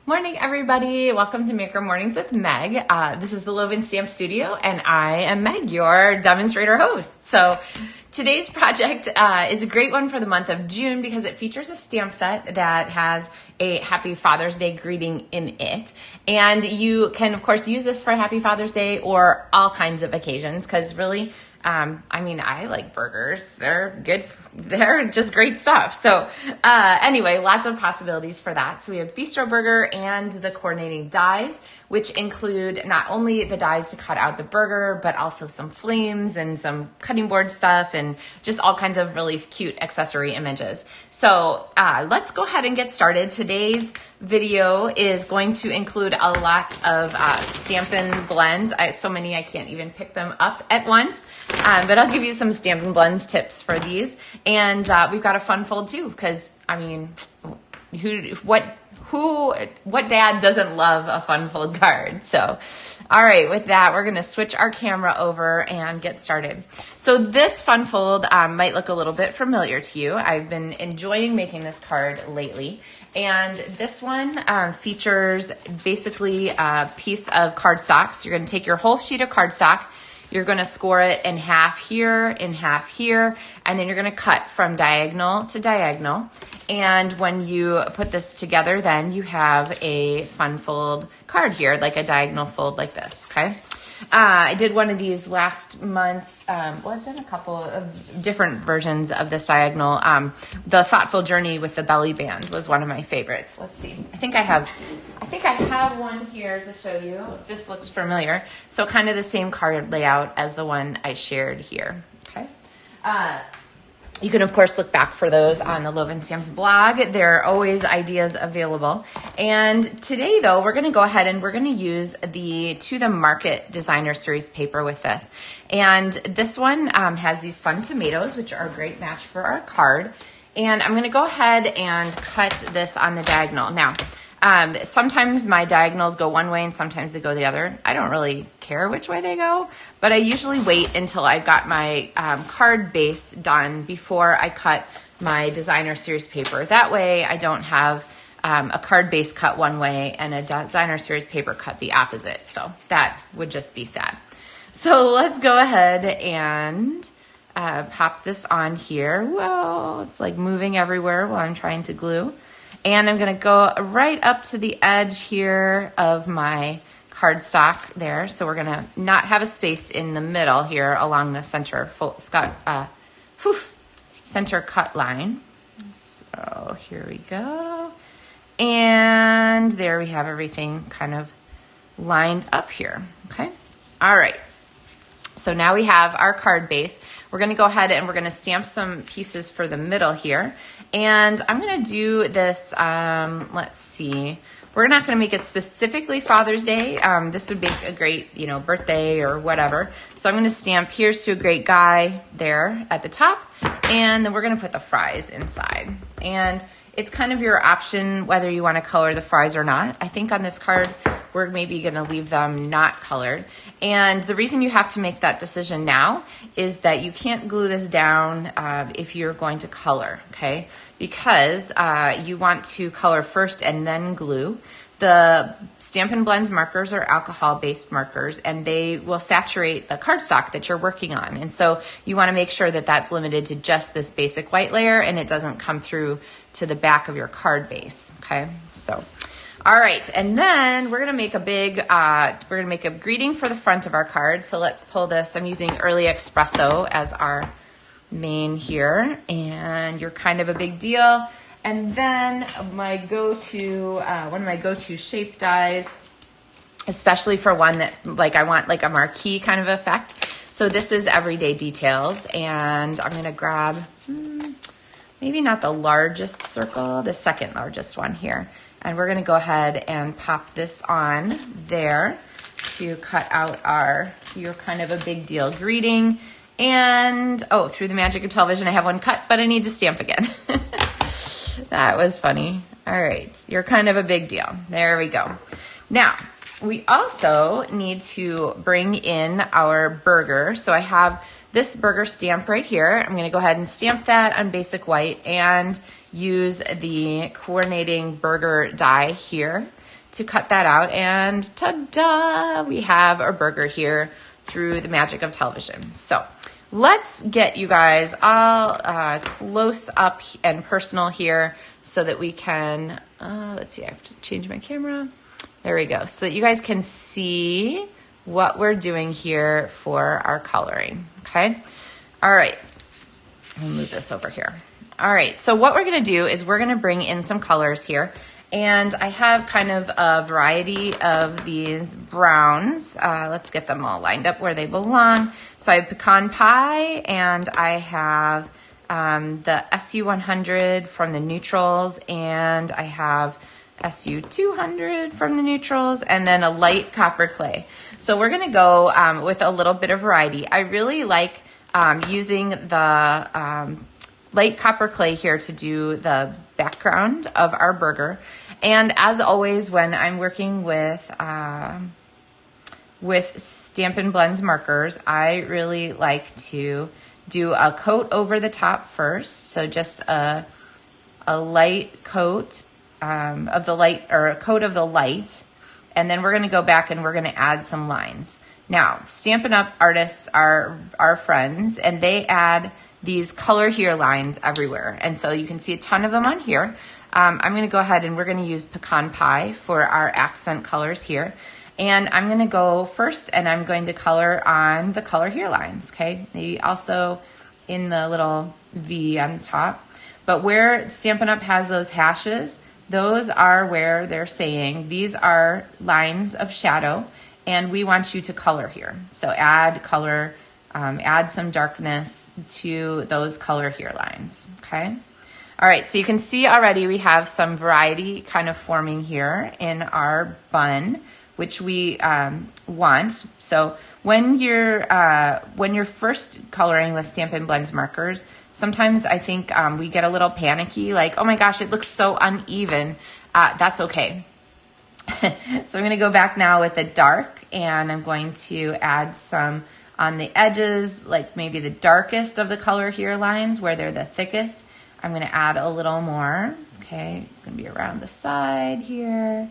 Morning, everybody. Welcome to Maker Mornings with Meg. This is the Loven Stamp Studio, and I am Meg, your demonstrator host. So today's project is a great one for the month of June because it features a stamp set that has a Happy Father's Day greeting in it. And you can, of course, use this for Happy Father's Day or all kinds of occasions because really, I like burgers. They're good. They're just great stuff. So anyway, lots of possibilities for that. So we have Bistro Burger and the coordinating dies, which include not only the dies to cut out the burger, but also some flames and some cutting board stuff and just all kinds of really cute accessory images. So let's go ahead and get started. Today's video is going to include a lot of Stampin' Blends. So many I can't even pick them up at once, but I'll give you some Stampin' Blends tips for these. And we've got a fun fold too, because what dad doesn't love a fun fold card? So, all right, with that, we're gonna switch our camera over and get started. So this fun fold might look a little bit familiar to you. I've been enjoying making this card lately. And this one features basically a piece of cardstock. So you're gonna take your whole sheet of cardstock, you're gonna score it in half here, and then you're gonna cut from diagonal to diagonal. And when you put this together, then you have a fun fold card here, like a diagonal fold like this, okay? I did one of these last month. I've done a couple of different versions of this diagonal. The Thoughtful Journey with the belly band was one of my favorites. Let's see. I think I have one here to show you. This looks familiar. So kind of the same card layout as the one I shared here. Okay. You can, of course, look back for those on the Loven Stamps blog. There are always ideas available. And today, though, we're going to go ahead and we're going to use the To the Market Designer Series paper with this. And this one has these fun tomatoes, which are a great match for our card. And I'm going to go ahead and cut this on the diagonal. Now, sometimes my diagonals go one way and sometimes they go the other. I don't really care which way they go, but I usually wait until I've got my card base done before I cut my designer series paper. That way I don't have a card base cut one way and a designer series paper cut the opposite. So that would just be sad. So let's go ahead and pop this on here. Whoa, it's like moving everywhere while I'm trying to glue. And I'm going to go right up to the edge here of my cardstock there. So we're going to not have a space in the middle here along the center center cut line. So here we go. And there we have everything kind of lined up here. Okay. All right. So now we have our card base. We're going to go ahead and we're going to stamp some pieces for the middle here. And I'm going to do this, let's see. We're not going to make it specifically Father's Day. This would make a great, birthday or whatever. So I'm going to stamp Here's to a Great Guy there at the top. And then we're going to put the fries inside. And it's kind of your option whether you want to color the fries or not. I think on this card, we're maybe going to leave them not colored. And the reason you have to make that decision now is that you can't glue this down if you're going to color, okay? Because you want to color first and then glue. The Stampin' Blends markers are alcohol-based markers, and they will saturate the cardstock that you're working on. And so you want to make sure that that's limited to just this basic white layer and it doesn't come through to the back of your card base, okay? So, all right, and then we're gonna make a greeting for the front of our card. So let's pull this. I'm using Early Espresso as our main here, and you're kind of a big deal. And then one of my go-to shape dies, especially for one that I want like a marquee kind of effect. So this is Everyday Details, and I'm gonna grab maybe not the largest circle, the second largest one here. And we're gonna go ahead and pop this on there to cut out our You're Kind of a Big Deal greeting. And, through the magic of television, I have one cut, but I need to stamp again. That was funny. All right, You're Kind of a Big Deal. There we go. Now, we also need to bring in our burger. So I have this burger stamp right here. I'm gonna go ahead and stamp that on basic white and use the coordinating burger die here to cut that out, and ta-da, we have our burger here through the magic of television. So let's get you guys all close up and personal here so that we can, let's see, I have to change my camera. There we go. So that you guys can see what we're doing here for our coloring, okay? All right, I'll move this over here. All right, so what we're gonna do is we're gonna bring in some colors here. And I have kind of a variety of these browns. Let's get them all lined up where they belong. So I have pecan pie, and I have the SU100 from the neutrals, and I have SU200 from the neutrals, and then a light copper clay. So we're gonna go with a little bit of variety. I really like using the light copper clay here to do the background of our burger. And as always, when I'm working with Stampin Blends Markers, I really like to do a coat over the top first. So just a light coat of the light, or a coat of the light. And then we're gonna go back and we're gonna add some lines. Now, Stampin' Up! Artists are our friends, and they add these color here lines everywhere. And so you can see a ton of them on here. I'm gonna go ahead and we're gonna use pecan pie for our accent colors here. And I'm gonna go first, and I'm going to color on the color here lines, okay? Maybe also in the little V on top. But where Stampin' Up! Has those hashes, those are where they're saying these are lines of shadow, and we want you to color here. So add color, add some darkness to those color here lines, okay? All right, so you can see already we have some variety kind of forming here in our bun, which we want. So when you're first coloring with Stampin' Blends Markers, sometimes I think we get a little panicky, like, oh my gosh, it looks so uneven. That's okay. So I'm gonna go back now with the dark, and I'm going to add some on the edges, like maybe the darkest of the color here lines where they're the thickest. I'm gonna add a little more, okay? It's gonna be around the side here.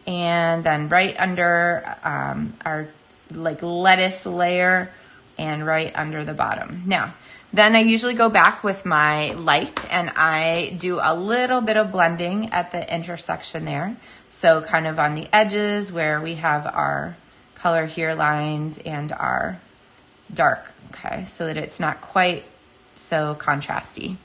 And then right under our like lettuce layer, and right under the bottom. Now, then I usually go back with my light, and I do a little bit of blending at the intersection there. So kind of on the edges where we have our color here lines and our dark, okay? So that it's not quite so contrasty.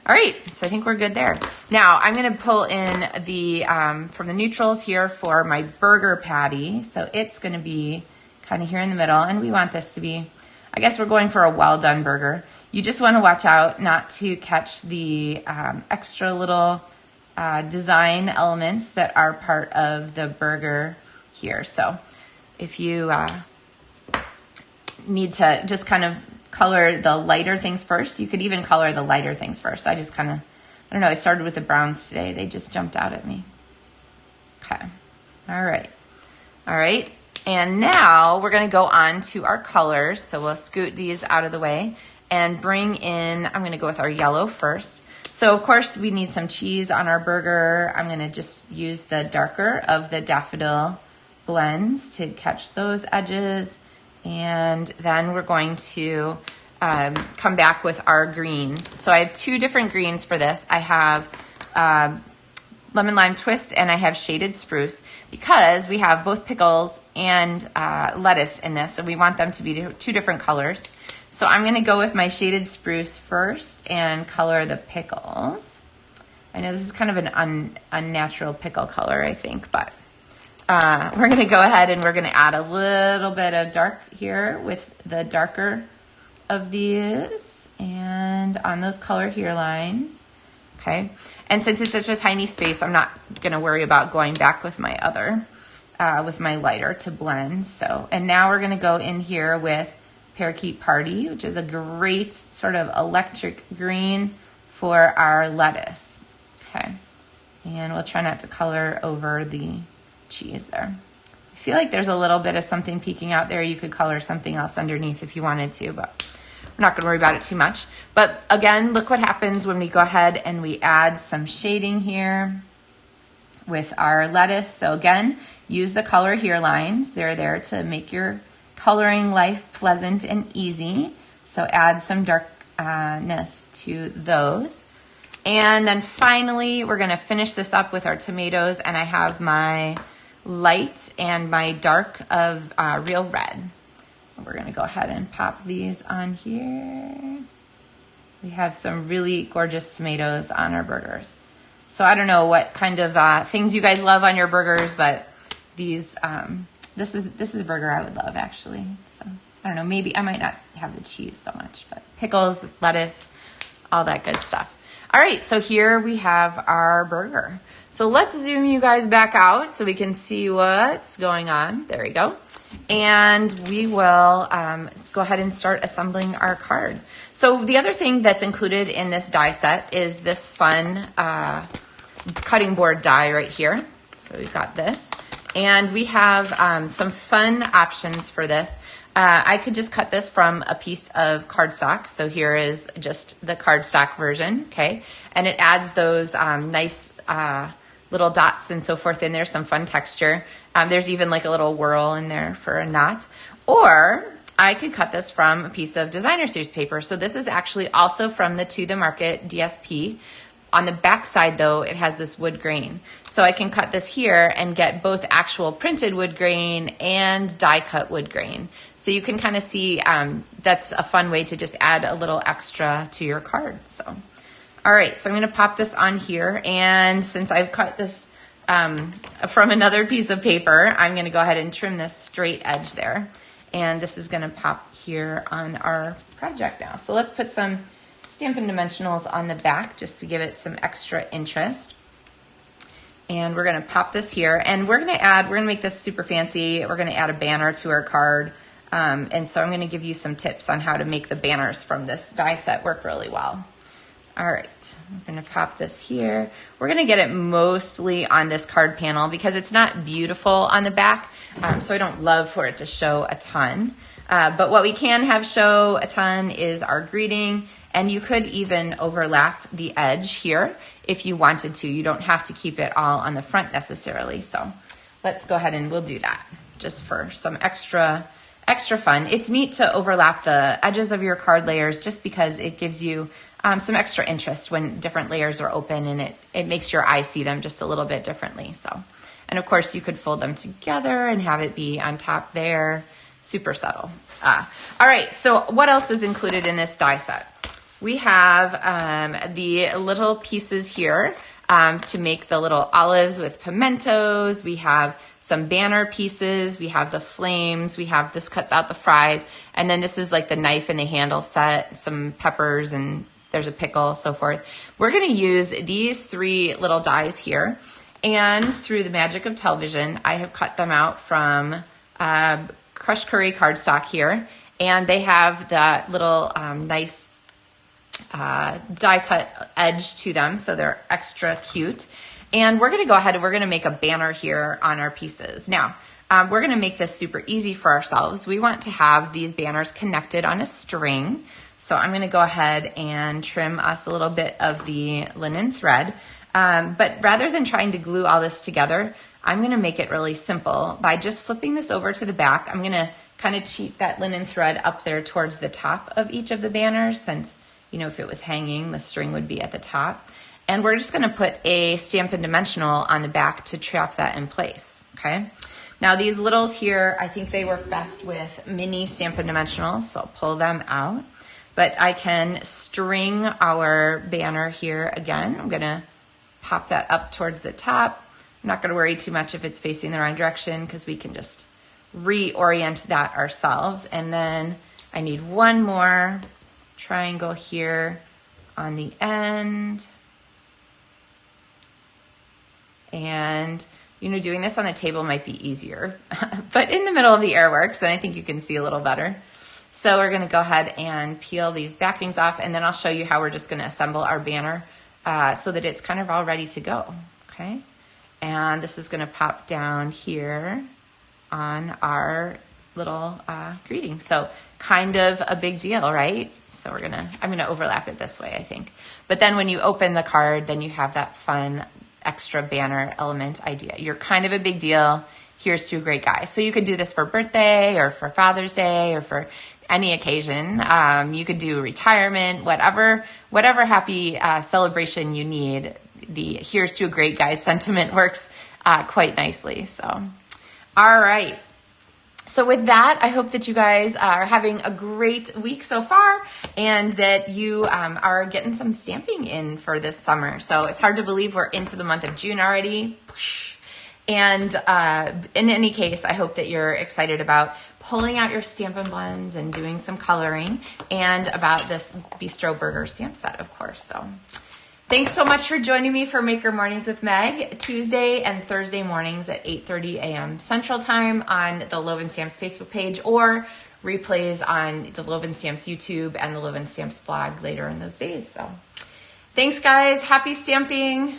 All right, so I think we're good there. Now I'm gonna pull in the, from the neutrals here for my burger patty. So it's gonna be kind of here in the middle, and we want this to be, I guess we're going for a well done burger. You just wanna watch out not to catch the extra little design elements that are part of the burger here. So if you need to just kind of color the lighter things first, you could even color the lighter things first. I just kind of, I don't know, I started with the browns today. They just jumped out at me. Okay, all right. All right, and now we're gonna go on to our colors. So we'll scoot these out of the way and bring in, I'm gonna go with our yellow first. So of course we need some cheese on our burger. I'm gonna just use the darker of the daffodil blends to catch those edges. And then we're going to come back with our greens. So I have two different greens for this. I have lemon lime twist, and I have shaded spruce, because we have both pickles and lettuce in this, and we want them to be two different colors. So I'm gonna go with my shaded spruce first and color the pickles. I know this is kind of an unnatural pickle color, I think, but we're gonna go ahead and we're gonna add a little bit of dark here with the darker of these, and on those color here lines, okay? And since it's such a tiny space, I'm not gonna worry about going back with my other, with my lighter to blend. So, and now we're gonna go in here with Parakeet Party, which is a great sort of electric green for our lettuce, okay? And we'll try not to color over the cheese there. I feel like there's a little bit of something peeking out there. You could color something else underneath if you wanted to, but we're not gonna worry about it too much. But again, look what happens when we go ahead and we add some shading here with our lettuce. So again, use the color here lines. They're there to make your coloring life pleasant and easy. So add some darkness to those. And then finally, we're gonna finish this up with our tomatoes, and I have my light and my dark of real red. We're gonna go ahead and pop these on here. We have some really gorgeous tomatoes on our burgers. So I don't know what kind of things you guys love on your burgers, but these, this is a burger I would love actually. So I don't know, maybe I might not have the cheese so much, but pickles, lettuce, all that good stuff. All right, so here we have our burger. So let's zoom you guys back out so we can see what's going on. There we go. And we will go ahead and start assembling our card. So the other thing that's included in this die set is this fun cutting board die right here. So we've got this. And we have some fun options for this. I could just cut this from a piece of cardstock. So here is just the cardstock version, okay? And it adds those nice little dots and so forth in there, some fun texture. There's even like a little whirl in there for a knot. Or I could cut this from a piece of designer series paper. So this is actually also from the To The Market DSP. On the back side though, it has this wood grain. So I can cut this here and get both actual printed wood grain and die cut wood grain. So you can kind of see that's a fun way to just add a little extra to your card. So, all right, so I'm gonna pop this on here, and since I've cut this from another piece of paper, I'm gonna go ahead and trim this straight edge there. And this is gonna pop here on our project now. So let's put some Stampin' Dimensionals on the back just to give it some extra interest. And we're gonna pop this here, and we're gonna make this super fancy. We're gonna add a banner to our card. And so I'm gonna give you some tips on how to make the banners from this die set work really well. All right, I'm gonna pop this here. We're gonna get it mostly on this card panel because it's not beautiful on the back, so I don't love for it to show a ton. But what we can have show a ton is our greeting, and you could even overlap the edge here if you wanted to. You don't have to keep it all on the front necessarily. So let's go ahead and we'll do that just for some extra fun. It's neat to overlap the edges of your card layers just because it gives you some extra interest when different layers are open, and it makes your eye see them just a little bit differently. So, and of course you could fold them together and have it be on top there. Super subtle. All right, so what else is included in this die set? We have the little pieces here to make the little olives with pimentos. We have some banner pieces. We have the flames. We have this cuts out the fries. And then this is like the knife and the handle set, some peppers, and there's a pickle, so forth. We're gonna use these three little dies here. And through the magic of television, I have cut them out from crushed curry cardstock here. And they have that little nice die cut edge to them, so they're extra cute. And we're gonna go ahead and we're gonna make a banner here on our pieces. Now, we're gonna make this super easy for ourselves. We want to have these banners connected on a string. So I'm gonna go ahead and trim us a little bit of the linen thread. But rather than trying to glue all this together, I'm gonna make it really simple by just flipping this over to the back. I'm gonna kind of cheat that linen thread up there towards the top of each of the banners, since, you know, if it was hanging, the string would be at the top. And we're just gonna put a Stampin' Dimensional on the back to trap that in place, okay? Now these littles here, I think they work best with mini Stampin' Dimensionals, so I'll pull them out. But I can string our banner here again. I'm gonna pop that up towards the top. I'm not gonna worry too much if it's facing the wrong direction because we can just reorient that ourselves. And then I need one more triangle here on the end. And, you know, doing this on the table might be easier, but in the middle of the air works, and I think you can see a little better. So we're gonna go ahead and peel these backings off, and then I'll show you how we're just gonna assemble our banner so that it's kind of all ready to go, okay? And this is gonna pop down here on our little greeting. So kind of a big deal, right? So I'm gonna overlap it this way, I think. But then when you open the card, then you have that fun extra banner element idea. You're kind of a big deal. Here's to a great guy. So you could do this for birthday or for Father's Day or for any occasion. You could do retirement, whatever happy celebration you need. The here's to a great guy sentiment works quite nicely. So, all right. So with that, I hope that you guys are having a great week so far and that you are getting some stamping in for this summer. So it's hard to believe we're into the month of June already. And in any case, I hope that you're excited about pulling out your Stampin' Blends and doing some coloring, and about this Bistro Burger stamp set, of course. So thanks so much for joining me for Maker Mornings with Meg, Tuesday and Thursday mornings at 8:30 a.m. Central Time on the Loven Stamps Facebook page, or replays on the Loven Stamps YouTube and the Loven Stamps blog later in those days. So thanks, guys. Happy stamping.